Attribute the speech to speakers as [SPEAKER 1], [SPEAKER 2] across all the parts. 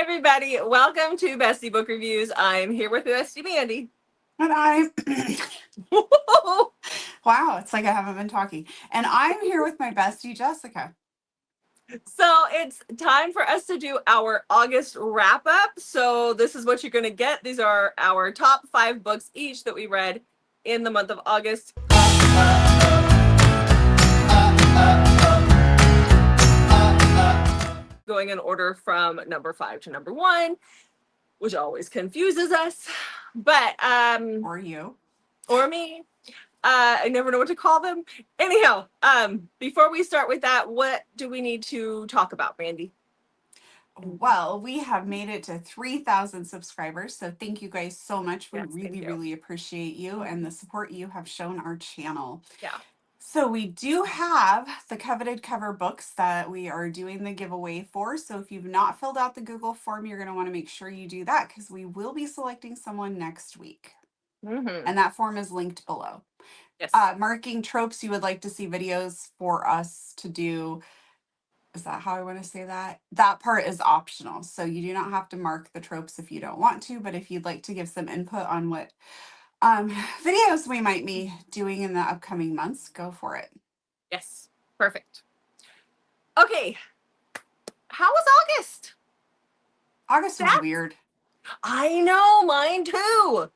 [SPEAKER 1] everybody, welcome to Bestie Book Reviews. I'm here with Bestie Mandy.
[SPEAKER 2] And wow, it's like I haven't been talking. And I'm here with my bestie, Jessica.
[SPEAKER 1] So it's time for us to do our August wrap up. So this is what you're going to get. These are our top 5 books each that we read in the month of August. Going in order from number 5 to number 1, which always confuses us. But
[SPEAKER 2] Or you.
[SPEAKER 1] Or me. I never know what to call them. Anyhow, before we start with that, what do we need to talk about, Mandy?
[SPEAKER 2] Well, we have made it to 3,000 subscribers. So thank you guys so much. We
[SPEAKER 1] Yes,
[SPEAKER 2] really appreciate you and the support you have shown our channel.
[SPEAKER 1] Yeah.
[SPEAKER 2] So we do have the Coveted cover books that we are doing the giveaway for. So if you've not filled out the Google form, you're going to want to make sure you do that because we will be selecting someone next week.
[SPEAKER 1] Mm-hmm.
[SPEAKER 2] And that form is linked below.
[SPEAKER 1] Yes.
[SPEAKER 2] Marking tropes you would like to see videos for us to do. Is that how I want to say that? That part is optional. So you do not have to mark the tropes if you don't want to, but if you'd like to give some input on what videos we might be doing in the upcoming months, go for it.
[SPEAKER 1] Yes. Perfect. Okay. How was August?
[SPEAKER 2] August was weird.
[SPEAKER 1] I know, mine too.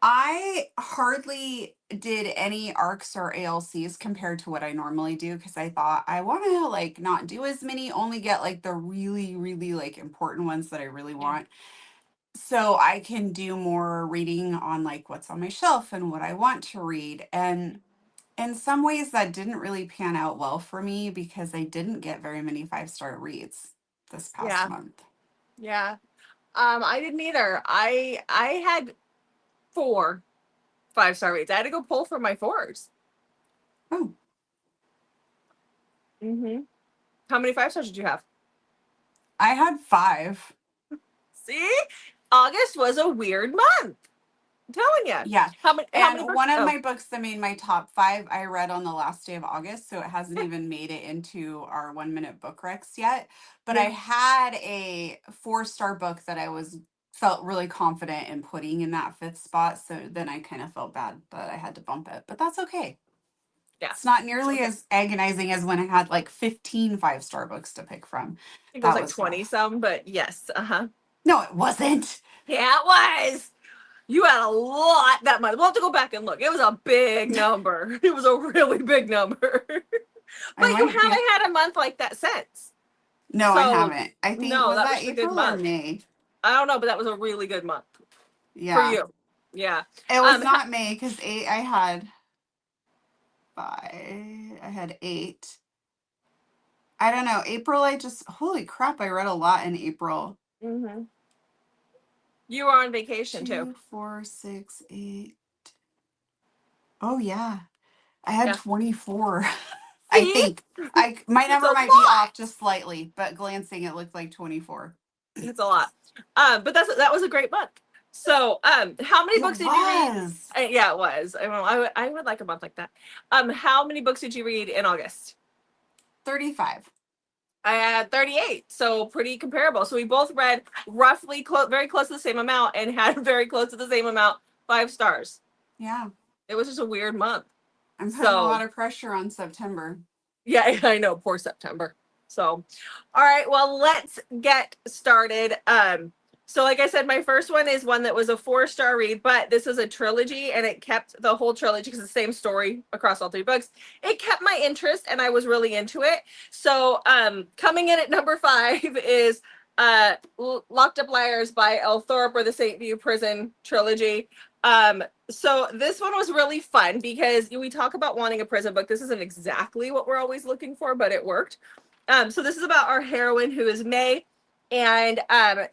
[SPEAKER 2] I hardly did any ARCs or ALCs compared to what I normally do because I thought I want to like not do as many, only get like the really like important ones that I really want. So I can do more reading on like what's on my shelf and what I want to read. And in some ways that didn't really pan out well for me because I didn't get very many 5-star reads this past month.
[SPEAKER 1] Yeah. I didn't either. I had 4 5-star reads. I had to go pull for my 4s.
[SPEAKER 2] Oh.
[SPEAKER 1] Mm-hmm. How many 5-stars did you have?
[SPEAKER 2] I had 5.
[SPEAKER 1] See? August was a weird month. I'm telling you.
[SPEAKER 2] Yeah.
[SPEAKER 1] How many
[SPEAKER 2] one of my books that made my top 5, I read on the last day of August, so it hasn't even made it into our 1-minute book recs yet. But I had a 4-star book that I felt really confident in putting in that 5th spot. So then I kind of felt bad that I had to bump it, but that's okay.
[SPEAKER 1] Yeah.
[SPEAKER 2] It's not nearly as agonizing as when I had like 15 5-star books to pick from.
[SPEAKER 1] I think it was like 20 some, but yes.
[SPEAKER 2] No, it wasn't.
[SPEAKER 1] Yeah, it was. You had a lot that month. We'll have to go back and look. It was a big number. It was a really big number. But you haven't had a month like that since.
[SPEAKER 2] No, I haven't. I think was that
[SPEAKER 1] was
[SPEAKER 2] April or May?
[SPEAKER 1] I don't know, but that was a really good month.
[SPEAKER 2] Yeah.
[SPEAKER 1] For you. Yeah.
[SPEAKER 2] It was not May because I had 5. I had 8. I don't know. April, holy crap, I read a lot in April.
[SPEAKER 1] Mm-hmm. You were on vacation
[SPEAKER 2] 2,
[SPEAKER 1] too.
[SPEAKER 2] 4, 6, 8. Oh yeah. I had 24. I think. My number might be off just slightly, but glancing it looked like 24.
[SPEAKER 1] It's a lot. But that was a great month. So, how many books did you read? Yeah, it was. I would like a month like that. How many books did you read in August?
[SPEAKER 2] 35.
[SPEAKER 1] I had 38, so pretty comparable. So we both read roughly very close to the same amount and had very close to the same amount, 5 stars.
[SPEAKER 2] Yeah.
[SPEAKER 1] It was just a weird month.
[SPEAKER 2] I'm putting a lot of pressure on September.
[SPEAKER 1] Yeah, I know. Poor September. So, all right. Well, let's get started. So like I said, my first one is one that was a 4-star read, but this is a trilogy and it kept the whole trilogy because it's the same story across all 3 books. It kept my interest and I was really into it. So coming in at number 5 is Locked Up Liars by Elle Thorpe, or the St. View Prison trilogy. So this one was really fun because we talk about wanting a prison book. This isn't exactly what we're always looking for, but it worked. So this is about our heroine, who is May. And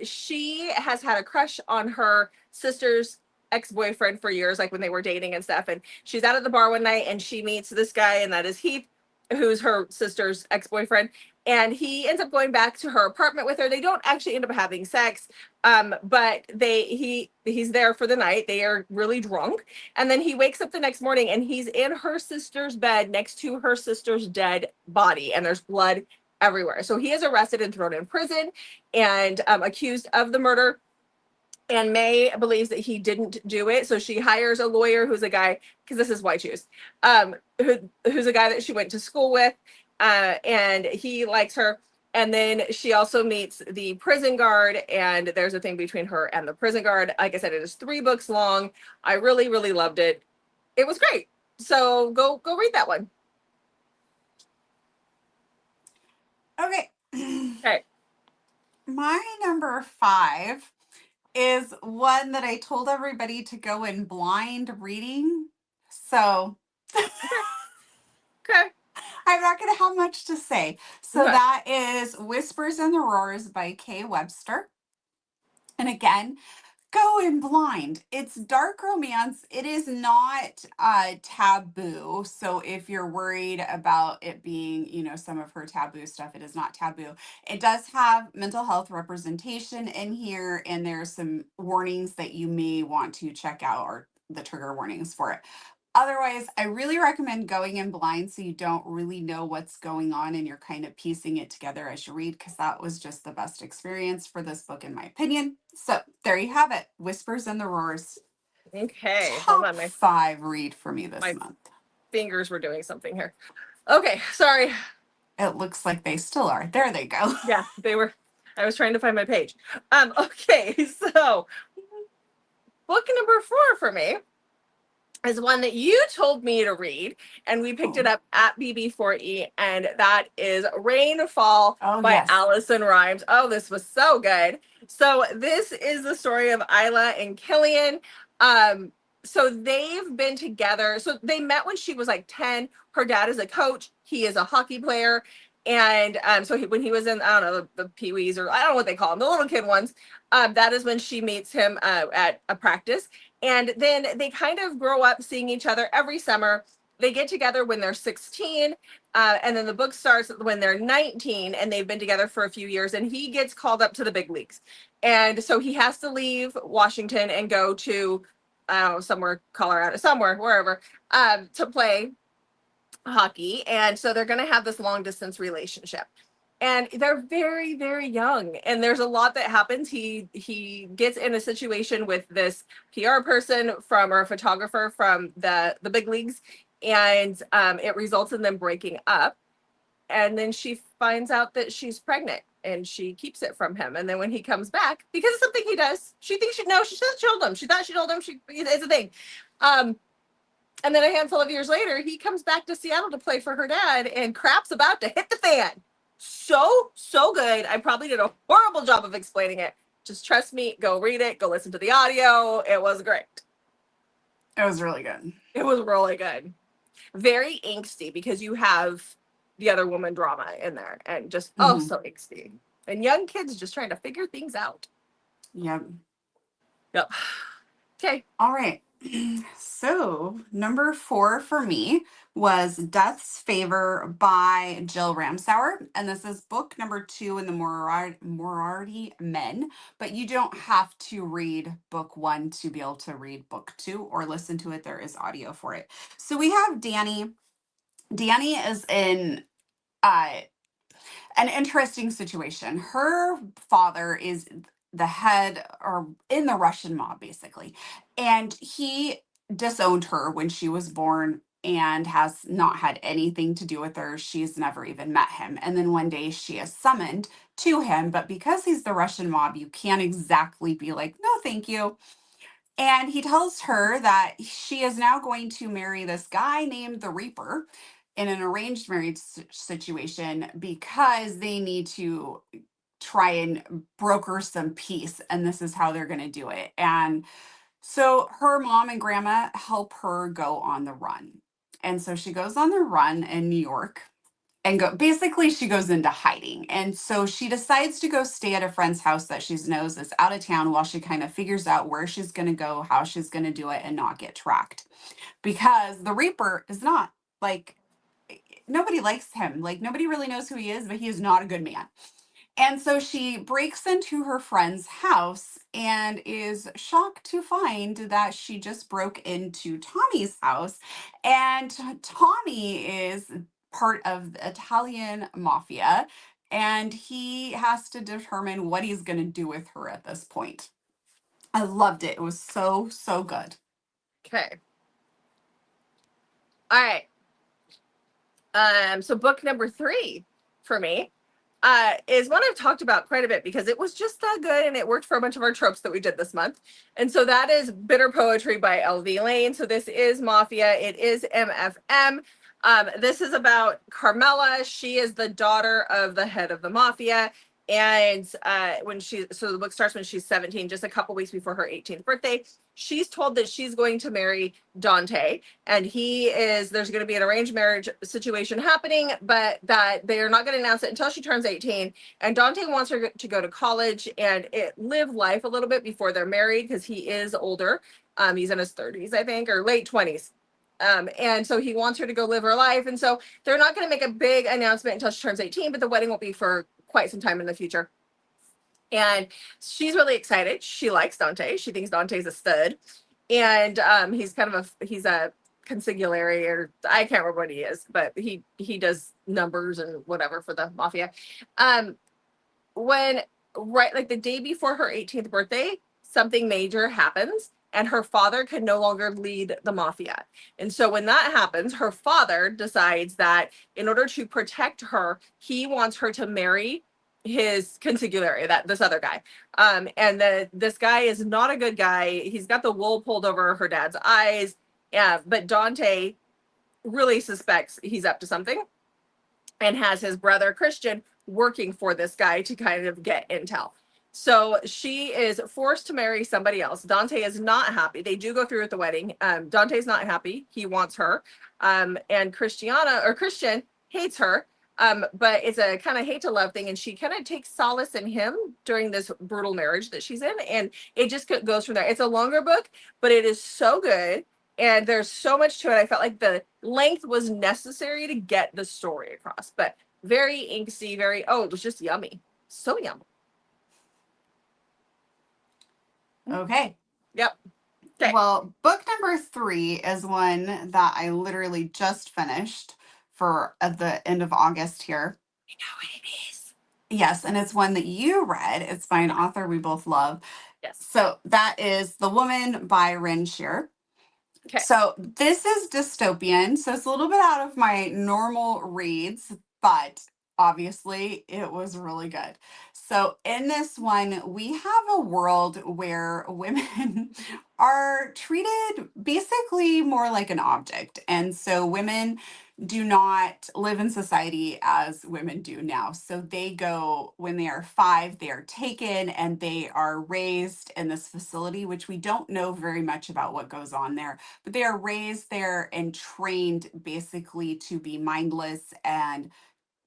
[SPEAKER 1] she has had a crush on her sister's ex-boyfriend for years, like when they were dating and stuff. And she's out at the bar one night and she meets this guy, and that is Heath, who's her sister's ex-boyfriend. And he ends up going back to her apartment with her. They don't actually end up having sex, but he's there for the night. They are really drunk. And then he wakes up the next morning and he's in her sister's bed next to her sister's dead body. And there's blood everywhere. So he is arrested and thrown in prison and accused of the murder. And May believes that he didn't do it. So she hires a lawyer who's a guy, because this is why I choose, who's a guy that she went to school with, and he likes her. And then she also meets the prison guard, and there's a thing between her and the prison guard. Like I said, it is 3 books long. I really, really loved it. It was great. So go read that one.
[SPEAKER 2] Okay.
[SPEAKER 1] Okay.
[SPEAKER 2] My number 5 is one that I told everybody to go in blind reading. So
[SPEAKER 1] Okay.
[SPEAKER 2] I'm not going to have much to say. So
[SPEAKER 1] Okay.
[SPEAKER 2] that is Whispers and the Roars by Kay Webster. And again, go in blind. It's dark romance. It is not taboo. So if you're worried about it being, some of her taboo stuff, it is not taboo. It does have mental health representation in here, and there's some warnings that you may want to check out, or the trigger warnings for it. Otherwise, I really recommend going in blind so you don't really know what's going on and you're kind of piecing it together as you read, because that was just the best experience for this book, in my opinion. So there you have it. Whispers and the Roars.
[SPEAKER 1] Okay. Hold
[SPEAKER 2] Top
[SPEAKER 1] on. My
[SPEAKER 2] 5 read for me this month.
[SPEAKER 1] fingers were doing something here. Okay. Sorry.
[SPEAKER 2] It looks like they still are. There they go.
[SPEAKER 1] Yeah, they were. I was trying to find my page. Okay. So book number 4 for me is one that you told me to read, and we picked it up at BB4E, and that is Rainfall by
[SPEAKER 2] yes.
[SPEAKER 1] Allison Rimes. Oh, this was so good. So this is the story of Isla and Killian. So they've been together. So they met when she was like 10. Her dad is a coach. He is a hockey player. And when he was in, I don't know, the Pee-wees, or I don't know what they call them, the little kid ones, that is when she meets him at a practice. And then they kind of grow up seeing each other every summer. They get together when they're 16. And then the book starts when they're 19, and they've been together for a few years. And he gets called up to the big leagues. And so he has to leave Washington and go to, I don't know, somewhere, Colorado, somewhere, wherever, to play hockey. And so they're going to have this long distance relationship. And they're very, very young. And there's a lot that happens. He gets in a situation with this PR person or a photographer from the big leagues. And it results in them breaking up. And then she finds out that she's pregnant, and she keeps it from him. And then when he comes back, because it's something he does, she thinks she told him. She thought she told him. It's a thing. And then a handful of years later, he comes back to Seattle to play for her dad, and crap's about to hit the fan. So good. I probably did a horrible job of explaining it. Just trust me. Go read it. Go listen to the audio. It was great.
[SPEAKER 2] It was really good.
[SPEAKER 1] It was really good. Very angsty, because you have the other woman drama in there, and just, so angsty. And young kids just trying to figure things out.
[SPEAKER 2] Yep.
[SPEAKER 1] Okay.
[SPEAKER 2] All right. So number 4 for me was Death's Favor by Jill Ramsauer. And this is book number 2 in the Moriarty Men. But you don't have to read book 1 to be able to read book 2 or listen to it. There is audio for it. So we have Danny. Danny is in an interesting situation. Her father is the head, or in the Russian mob, basically. And he disowned her when she was born and has not had anything to do with her. She's never even met him. And then one day she is summoned to him, but because he's the Russian mob, you can't exactly be like, no, thank you. And he tells her that she is now going to marry this guy named the Reaper in an arranged marriage situation, because they need to try and broker some peace. And this is how they're going to do it. And so her mom and grandma help her go on the run. And so she goes on the run in New York, and basically she goes into hiding. And so she decides to go stay at a friend's house that she knows is out of town, while she kind of figures out where she's going to go, how she's going to do it, and not get tracked. Because the Reaper is not, like, nobody likes him. Like, nobody really knows who he is, but he is not a good man. And so she breaks into her friend's house and is shocked to find that she just broke into Tommy's house. And Tommy is part of the Italian Mafia. and he has to determine what he's going to do with her at this point. I loved it. It was so, so good.
[SPEAKER 1] Okay. All right. So book number 3 for me is one I've talked about quite a bit because it was just that good and it worked for a bunch of our tropes that we did this month. And so that is Bitter Poetry by L.V. Lane. So this is Mafia. It is MFM. This is about Carmela. She is the daughter of the head of the Mafia. And so the book starts when she's 17, just a couple weeks before her 18th birthday. She's told that she's going to marry Dante, and there's going to be an arranged marriage situation happening, but that they are not going to announce it until she turns 18. And Dante wants her to go to college and live life a little bit before they're married because he is older. He's in his 30s, I think, or late 20s. And so he wants her to go live her life. And so they're not going to make a big announcement until she turns 18, but the wedding won't be for quite some time in the future. And she's really excited. She likes Dante. She thinks Dante's a stud. And he's a consigliere, or I can't remember what he is, but he does numbers and whatever for the Mafia. When like the day before her 18th birthday, something major happens and her father can no longer lead the Mafia. And so when that happens, her father decides that in order to protect her, he wants her to marry his consigliere, this other guy. And this guy is not a good guy. He's got the wool pulled over her dad's eyes. Yeah, but Dante really suspects he's up to something and has his brother Christian working for this guy to kind of get intel. So she is forced to marry somebody else. Dante is not happy. They do go through with the wedding. Dante's not happy. He wants her. And Christian hates her. But it's a kind of hate to love thing. And she kind of takes solace in him during this brutal marriage that she's in. And it just goes from there. It's a longer book, but it is so good. And there's so much to it. I felt like the length was necessary to get the story across, but very inksy, it was just yummy. So yummy.
[SPEAKER 2] Okay.
[SPEAKER 1] Yep. Okay.
[SPEAKER 2] Well, book number 3 is one that I literally just finished for at the end of August here.
[SPEAKER 1] You know what it is.
[SPEAKER 2] Yes, and it's one that you read. It's by an author we both love.
[SPEAKER 1] Yes.
[SPEAKER 2] So that is The Woman by Rin Shear.
[SPEAKER 1] Okay.
[SPEAKER 2] So this is dystopian. So it's a little bit out of my normal reads, but obviously it was really good. So in this one, we have a world where women are treated basically more like an object. And so women do not live in society as women do now. So they go, when they are 5, they are taken and they are raised in this facility, which we don't know very much about what goes on there, but they are raised there and trained basically to be mindless and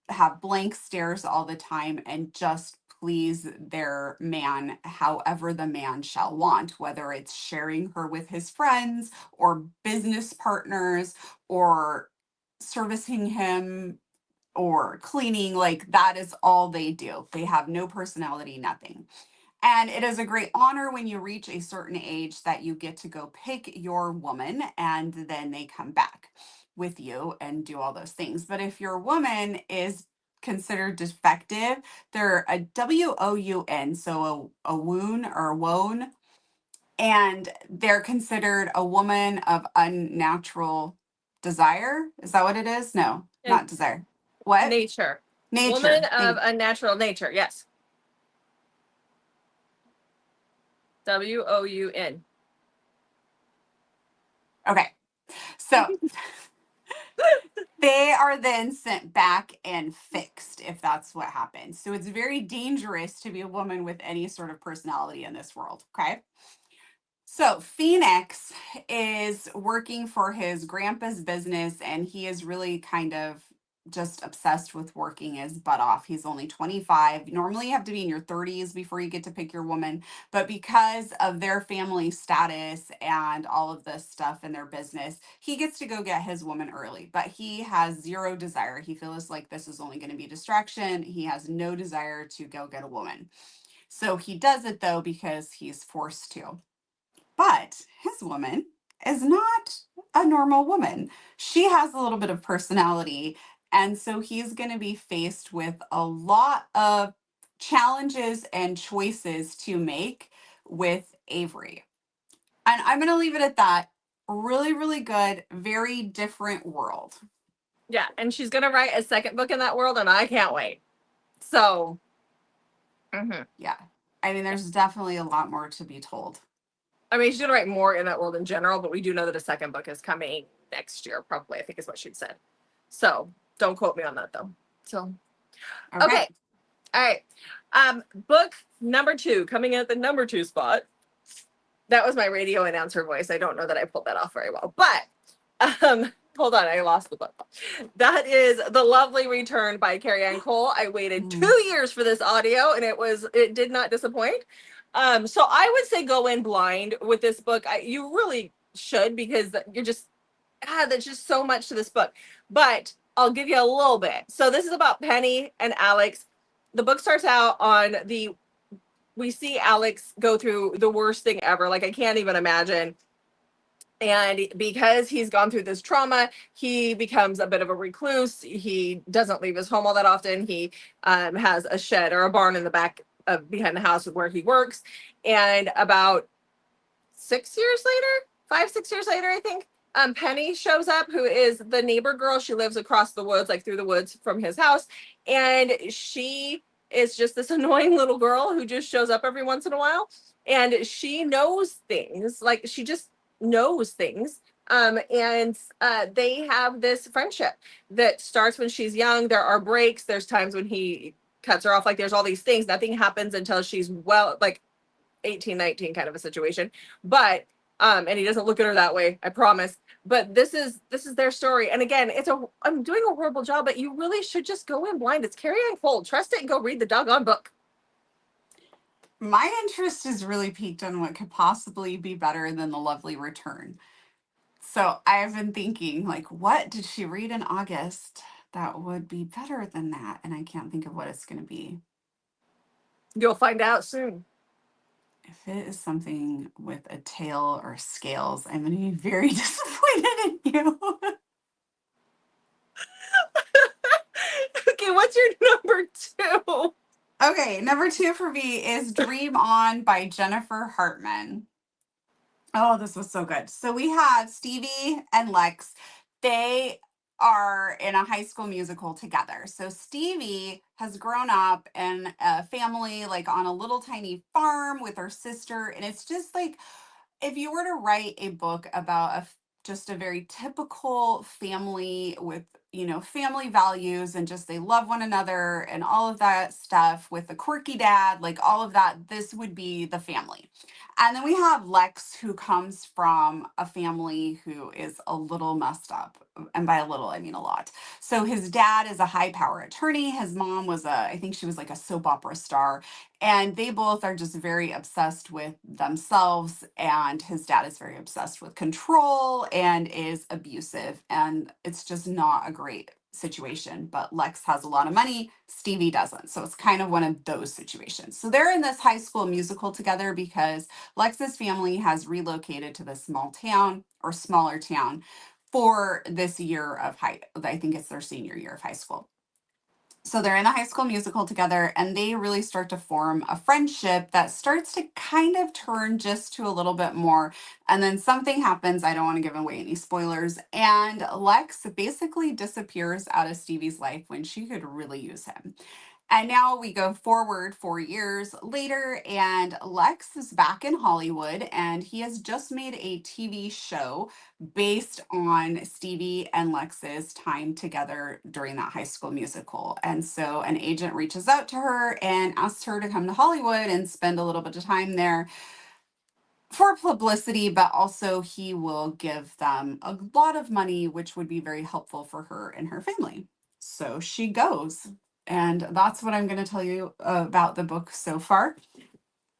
[SPEAKER 2] have blank stares all the time and just please their man however the man shall want, whether it's sharing her with his friends or business partners or servicing him or cleaning. Like that is all they do. They have no personality, nothing. And it is a great honor when you reach a certain age that you get to go pick your woman and then they come back with you and do all those things. But if your woman is considered defective, they're a WOUN, so a woon or a wone, and they're considered a woman of unnatural desire. Is that what it is? No, not desire. What?
[SPEAKER 1] Nature.
[SPEAKER 2] Nature.
[SPEAKER 1] Woman of unnatural nature. Yes. WOUN.
[SPEAKER 2] Okay. So they are then sent back and fixed if that's what happens. So it's very dangerous to be a woman with any sort of personality in this world. Okay. So Phoenix is working for his grandpa's business and he is really kind of just obsessed with working his butt off. He's only 25. Normally you have to be in your 30s before you get to pick your woman, but because of their family status and all of this stuff in their business, he gets to go get his woman early, but he has zero desire. He feels like this is only going to be a distraction. He has no desire to go get a woman. So he does it though because he's forced to. But his woman is not a normal woman. She has a little bit of personality And so he's going to be faced with a lot of challenges and choices to make with Avery. And I'm going to leave it at that. Really, really good, very different world.
[SPEAKER 1] Yeah, and she's gonna write a second book in that world, and I can't wait. So,
[SPEAKER 2] Yeah. I mean, there's definitely a lot more to be told.
[SPEAKER 1] I mean, she's gonna write more in that world in general, but we do know that a second book is coming next year, probably. I think is what she'd said. So don't quote me on that though. So, okay, all right. Book number 2 coming in at the number 2 spot. That was my radio announcer voice. I don't know that I pulled that off very well, but hold on, I lost the book. That is The Lovely Return by Carrie Ann Cole. I waited 2 years for this audio, and it did not disappoint. So I would say go in blind with this book. You really should, because you're just there's just so much to this book. But I'll give you a little bit. So this is about Penny and Alex. The book starts out on we see Alex go through the worst thing ever. Like, I can't even imagine. And because he's gone through this trauma, he becomes a bit of a recluse. He doesn't leave his home all that often. He has a shed or a barn in the back of behind the house where he works. And about 6 years later, 5, 6 years later, I think, Penny shows up, who is the neighbor girl. She lives across the woods, like through the woods from his house. And she is just this annoying little girl who just shows up every once in a while. And she knows things, like she just knows things. And they have this friendship that starts when she's young. There are breaks. There's times when he cuts her off. Like, there's all these things. Nothing happens until she's, well, like 18, 19 kind of a situation. But and he doesn't look at her that way, I promise. But this is their story. And again, I'm doing a horrible job, but you really should just go in blind. It's Carrie Ann Cole. Trust it and go read the doggone book.
[SPEAKER 2] My interest is really piqued on what could possibly be better than The Lovely Return. So I've been thinking, like, what did she read in August that would be better than that? And I can't think of what it's going to be.
[SPEAKER 1] You'll find out soon.
[SPEAKER 2] If it is something with a tail or scales, I'm going to be very disappointed in you.
[SPEAKER 1] Okay, what's your number 2?
[SPEAKER 2] Okay, number 2 for me is Dream On by Jennifer Hartman. Oh, this was so good. So we have Stevie and Lex. They are in a high school musical together. So Stevie has grown up in a family, like on a little tiny farm with her sister. And it's just like, if you were to write a book about just a very typical family with, family values, and just they love one another and all of that stuff, with a quirky dad, like all of that, this would be the family. And then we have Lex, who comes from a family who is a little messed up. And by a little, I mean a lot. So his dad is a high power attorney. His mom was I think she was like a soap opera star. And they both are just very obsessed with themselves. And his dad is very obsessed with control and is abusive. And it's just not a great situation. But Lex has a lot of money, Stevie doesn't. So it's kind of one of those situations. So they're in this high school musical together because Lex's family has relocated to this small town, or smaller town, for this year of I think it's their senior year of high school. So they're in the high school musical together, and they really start to form a friendship that starts to kind of turn just to a little bit more. And then something happens. I don't want to give away any spoilers. And Lex basically disappears out of Stevie's life when she could really use him. And now we go forward 4 years later, and Lex is back in Hollywood, and he has just made a TV show based on Stevie and Lex's time together during that high school musical. And so an agent reaches out to her and asks her to come to Hollywood and spend a little bit of time there for publicity, but also he will give them a lot of money, which would be very helpful for her and her family. So she goes. And that's what I'm going to tell you about the book so far.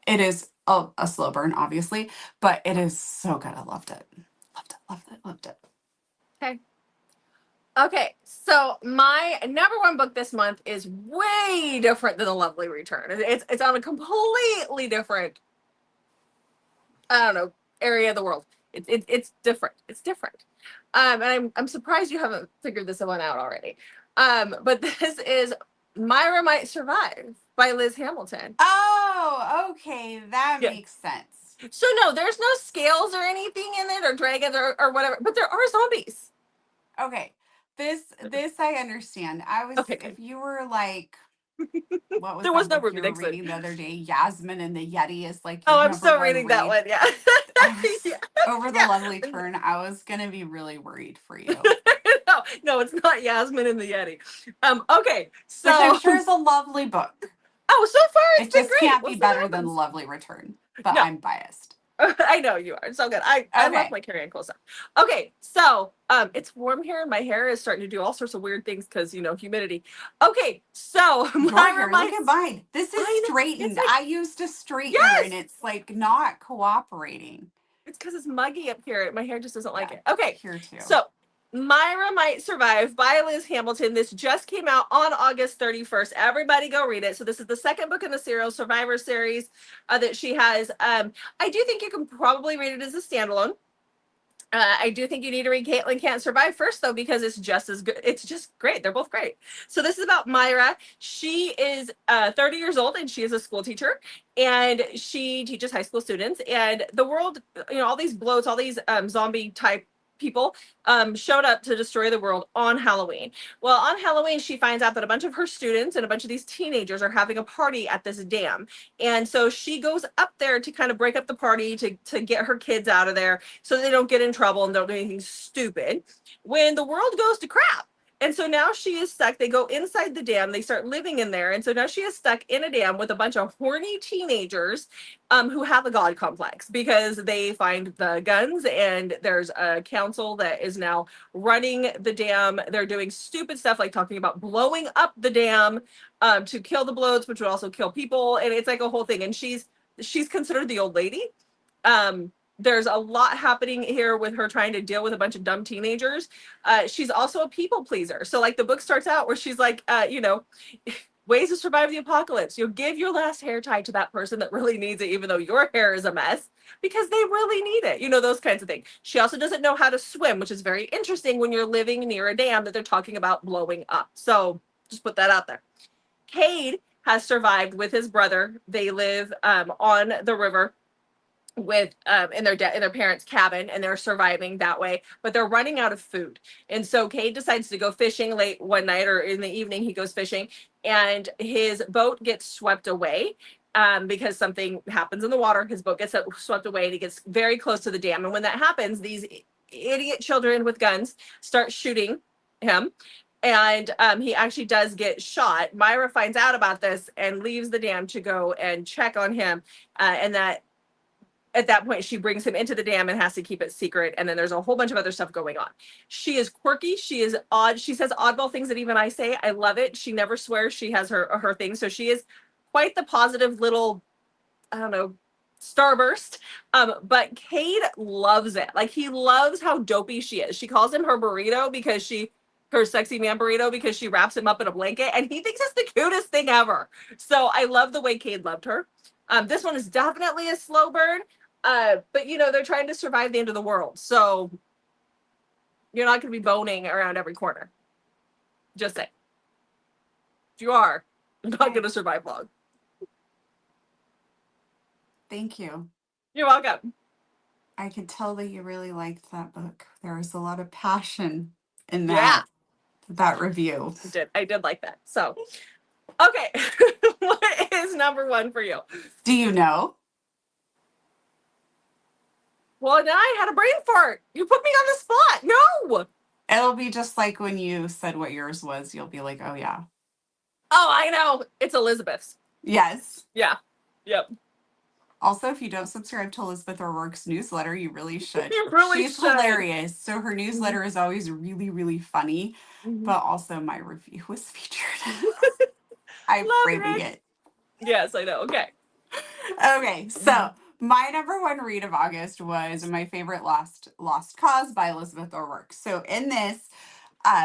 [SPEAKER 2] It is a slow burn, obviously, but it is so good. I loved it. Loved it, loved it, loved it.
[SPEAKER 1] Okay. Okay, so my number 1 book this month is way different than The Lovely Return. It's on a completely different, I don't know, area of the world. It's different. It's different. And I'm surprised you haven't figured this one out already. But this is Myra Might Survive by Liz Hamilton.
[SPEAKER 2] Oh, okay. That
[SPEAKER 1] Yeah.
[SPEAKER 2] makes sense.
[SPEAKER 1] So no, there's no scales or anything in it or dragons or whatever, but there are zombies.
[SPEAKER 2] Okay. This I understand. I was
[SPEAKER 1] Okay, good.
[SPEAKER 2] if you were like what was
[SPEAKER 1] There was
[SPEAKER 2] that
[SPEAKER 1] no
[SPEAKER 2] book
[SPEAKER 1] Ruby
[SPEAKER 2] you were
[SPEAKER 1] Dixon.
[SPEAKER 2] reading the other day? Yasmin and the Yeti is like
[SPEAKER 1] Oh,
[SPEAKER 2] your
[SPEAKER 1] I'm
[SPEAKER 2] number
[SPEAKER 1] still
[SPEAKER 2] one
[SPEAKER 1] reading that
[SPEAKER 2] read.
[SPEAKER 1] one. Yeah.
[SPEAKER 2] I was
[SPEAKER 1] Yeah.
[SPEAKER 2] over the
[SPEAKER 1] Yeah.
[SPEAKER 2] lovely turn. I was gonna be really worried for you.
[SPEAKER 1] No, no, it's not Yasmin and the Yeti. Okay,
[SPEAKER 2] Which I'm
[SPEAKER 1] so
[SPEAKER 2] sure is a lovely book.
[SPEAKER 1] oh, so far it's
[SPEAKER 2] It
[SPEAKER 1] been
[SPEAKER 2] just
[SPEAKER 1] great.
[SPEAKER 2] can't
[SPEAKER 1] We'll
[SPEAKER 2] be
[SPEAKER 1] see what
[SPEAKER 2] better than the
[SPEAKER 1] happens.
[SPEAKER 2] lovely return. But
[SPEAKER 1] No,
[SPEAKER 2] I'm biased.
[SPEAKER 1] I know you are. So good. I love
[SPEAKER 2] Okay.
[SPEAKER 1] my Carrie Ann Cole stuff. Okay, so it's warm here and my hair is starting to do all sorts of weird things because humidity. Okay, so
[SPEAKER 2] Your
[SPEAKER 1] Myra
[SPEAKER 2] hair, look at
[SPEAKER 1] Mice.
[SPEAKER 2] mine. This is
[SPEAKER 1] I know it's
[SPEAKER 2] straightened.
[SPEAKER 1] like
[SPEAKER 2] I used a straightener and
[SPEAKER 1] yes.
[SPEAKER 2] it's like not cooperating.
[SPEAKER 1] It's because it's muggy up here. My hair just doesn't like
[SPEAKER 2] Yeah,
[SPEAKER 1] it. Okay,
[SPEAKER 2] here too.
[SPEAKER 1] so Myra Might Survive by Liz Hamilton. This just came out on August 31st. Everybody go read it. So this is the second book in the serial Survivor series that she has. I do think you can probably read it as a standalone. I do think you need to read Caitlin Can't Survive first, though, because it's just as good. It's just great. They're both great. So this is about Myra. She is 30 years old and she is a school teacher and she teaches high school students. And the world, all these bloats, all these zombie type people showed up to destroy the world on Halloween. Well, on Halloween, she finds out that a bunch of her students and a bunch of these teenagers are having a party at this dam. And so she goes up there to kind of break up the party to get her kids out of there so they don't get in trouble and don't do anything stupid when the world goes to crap. And so now she is stuck. They go inside the dam. They start living in there. And so now she is stuck in a dam with a bunch of horny teenagers who have a God complex because they find the guns and there's a council that is now running the dam. They're doing stupid stuff like talking about blowing up the dam to kill the bloats, which would also kill people. And it's like a whole thing. And she's considered the old lady. There's a lot happening here with her trying to deal with a bunch of dumb teenagers. She's also a people pleaser. So like the book starts out where she's like, ways to survive the apocalypse. You'll give your last hair tie to that person that really needs it, even though your hair is a mess, because they really need it. Those kinds of things. She also doesn't know how to swim, which is very interesting when you're living near a dam that they're talking about blowing up. So just put that out there. Cade has survived with his brother. They live on the river with in their parents' cabin, and they're surviving that way, but they're running out of food. And so Cade decides to go fishing late one night, or in the evening he goes fishing, and his boat gets swept away because something happens in the water. His boat gets swept away and he gets very close to the dam. And when that happens, these idiot children with guns start shooting him. And he actually does get shot. Myra finds out about this and leaves the dam to go and check on him. And that at that point, she brings him into the dam and has to keep it secret. And then there's a whole bunch of other stuff going on. She is quirky. She is odd. She says oddball things that even I say. I love it. She never swears. She has her thing. So she is quite the positive little, I don't know, starburst. But Cade loves it. Like, he loves how dopey she is. She calls him her burrito because her sexy man burrito, because she wraps him up in a blanket. And he thinks it's the cutest thing ever. So I love the way Cade loved her. This one is definitely a slow burn. But they're trying to survive the end of the world. So you're not going to be boning around every corner. Just say. If you are, you're not going to survive long.
[SPEAKER 2] Thank you.
[SPEAKER 1] You're welcome.
[SPEAKER 2] I could tell that you really liked that book. There was a lot of passion in
[SPEAKER 1] Yeah.
[SPEAKER 2] that review.
[SPEAKER 1] I did like that. So, okay. What is number one for you?
[SPEAKER 2] Do you know?
[SPEAKER 1] Well, now I had a brain fart. You put me on the spot. No.
[SPEAKER 2] It'll be just like when you said what yours was. You'll be like, oh, yeah.
[SPEAKER 1] Oh, I know. It's Elizabeth's.
[SPEAKER 2] Yes.
[SPEAKER 1] Yeah. Yep.
[SPEAKER 2] Also, if you don't subscribe to Elizabeth O'Rourke's newsletter, you really should.
[SPEAKER 1] You really
[SPEAKER 2] She's
[SPEAKER 1] should.
[SPEAKER 2] hilarious. So her newsletter is always really, really funny.
[SPEAKER 1] Mm-hmm.
[SPEAKER 2] But also my review was featured. I'm framing it.
[SPEAKER 1] Yes, I know. Okay.
[SPEAKER 2] Okay, so my number one read of August was my favorite Lost Cause by Elizabeth O'Rourke. So in this,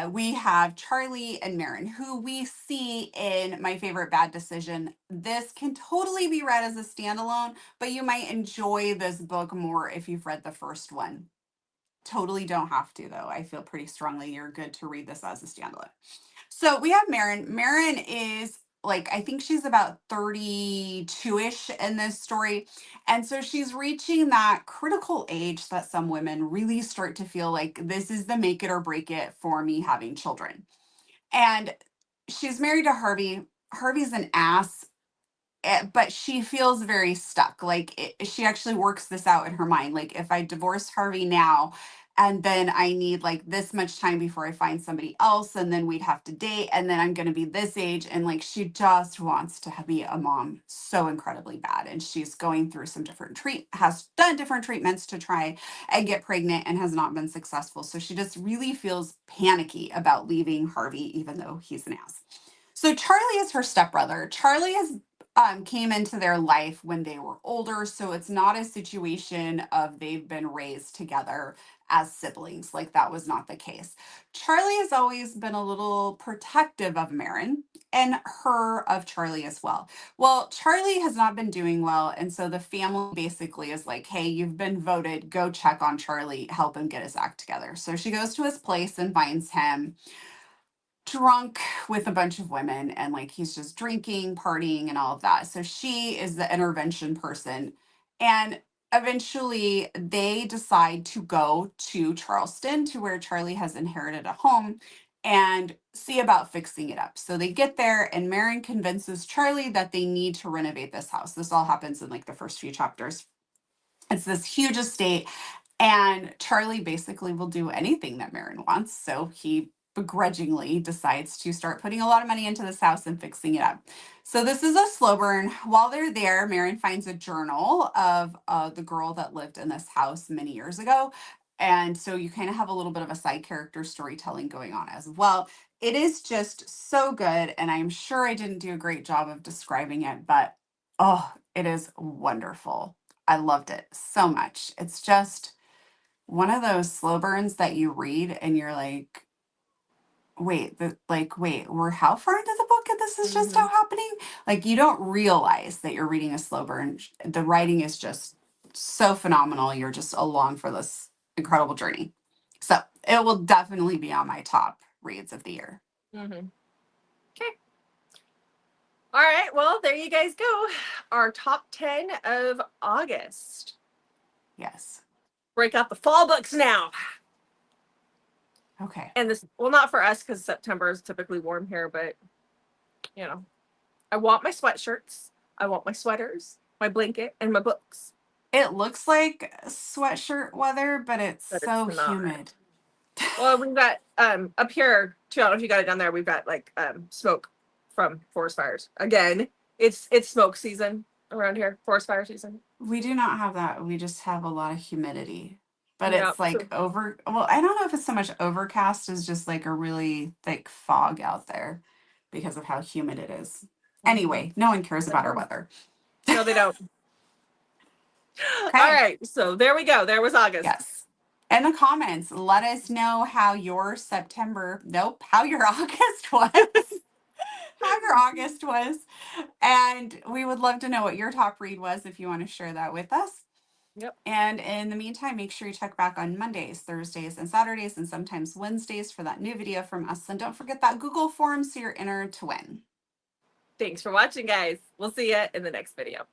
[SPEAKER 2] we have Charlie and Marin, who we see in My Favorite Bad Decision. This can totally be read as a standalone, but you might enjoy this book more if you've read the first one. Totally don't have to, though. I feel pretty strongly you're good to read this as a standalone. So we have Marin. Marin is like, I think she's about 32-ish in this story. And so she's reaching that critical age that some women really start to feel like this is the make it or break it for me having children. And she's married to Harvey. Harvey's an ass, but she feels very stuck. Like she actually works this out in her mind. Like if I divorce Harvey now, and then I need like this much time before I find somebody else, and then we'd have to date, and then I'm going to be this age, and like she just wants to be a mom so incredibly bad, and she's going through some different has done different treatments to try and get pregnant, and has not been successful. So she just really feels panicky about leaving Harvey, even though he's an ass. So Charlie is her stepbrother. Charlie is came into their life when they were older, so it's not a situation of they've been raised together as siblings. Like that was not the case. Charlie has always been a little protective of Marin and her of Charlie as well. Well, Charlie has not been doing well, and so the family basically is like, hey, you've been voted, go check on Charlie, help him get his act together. So she goes to his place and finds him drunk with a bunch of women, and like he's just drinking, partying, and all of that. So she is the intervention person. And eventually they decide to go to Charleston, to where Charlie has inherited a home, and see about fixing it up. So they get there, and Marin convinces Charlie that they need to renovate this house. This all happens in like the first few chapters. It's this huge estate, and Charlie basically will do anything that Marin wants. So he begrudgingly decides to start putting a lot of money into this house and fixing it up. So this is a slow burn. While they're there, Marin finds a journal of the girl that lived in this house many years ago. And so you kind of have a little bit of a side character storytelling going on as well. It is just so good. And I'm sure I didn't do a great job of describing it, but oh, it is wonderful. I loved it so much. It's just one of those slow burns that you read and you're like, wait, we're how far into the book and this is just
[SPEAKER 1] Mm-hmm.
[SPEAKER 2] now happening? Like you don't realize that you're reading a slow burn. The writing is just so phenomenal. You're just along for this incredible journey. So it will definitely be on my top reads of the year.
[SPEAKER 1] Mm-hmm. Okay. All right. Well, there you guys go. Our top 10 of August.
[SPEAKER 2] Yes.
[SPEAKER 1] Break out the fall books now.
[SPEAKER 2] Okay.
[SPEAKER 1] And this, well, not for us because September is typically warm here, but you know, I want my sweatshirts, I want my sweaters, my blanket, and my books.
[SPEAKER 2] It looks like sweatshirt weather, but it's
[SPEAKER 1] But
[SPEAKER 2] so
[SPEAKER 1] it's not.
[SPEAKER 2] humid.
[SPEAKER 1] Well, we've got up here too. I don't know if you got it down there. We've got like smoke from forest fires. Again, it's smoke season around here, forest fire season.
[SPEAKER 2] We do not have that. We just have a lot of humidity. But
[SPEAKER 1] Yeah.
[SPEAKER 2] it's like well, I don't know if it's so much overcast as just like a really thick fog out there because of how humid it is. Anyway, no one cares about our weather.
[SPEAKER 1] No, they don't. All
[SPEAKER 2] Okay.
[SPEAKER 1] right. So there we go. There was August.
[SPEAKER 2] Yes. In the comments, let us know how your how your August was. How your August was. And we would love to know what your top read was if you want to share that with us.
[SPEAKER 1] Yep.
[SPEAKER 2] And in the meantime, make sure you check back on Mondays, Thursdays, and Saturdays, and sometimes Wednesdays for that new video from us. And don't forget that Google form so you're entered to win.
[SPEAKER 1] Thanks for watching, guys. We'll see you in the next video.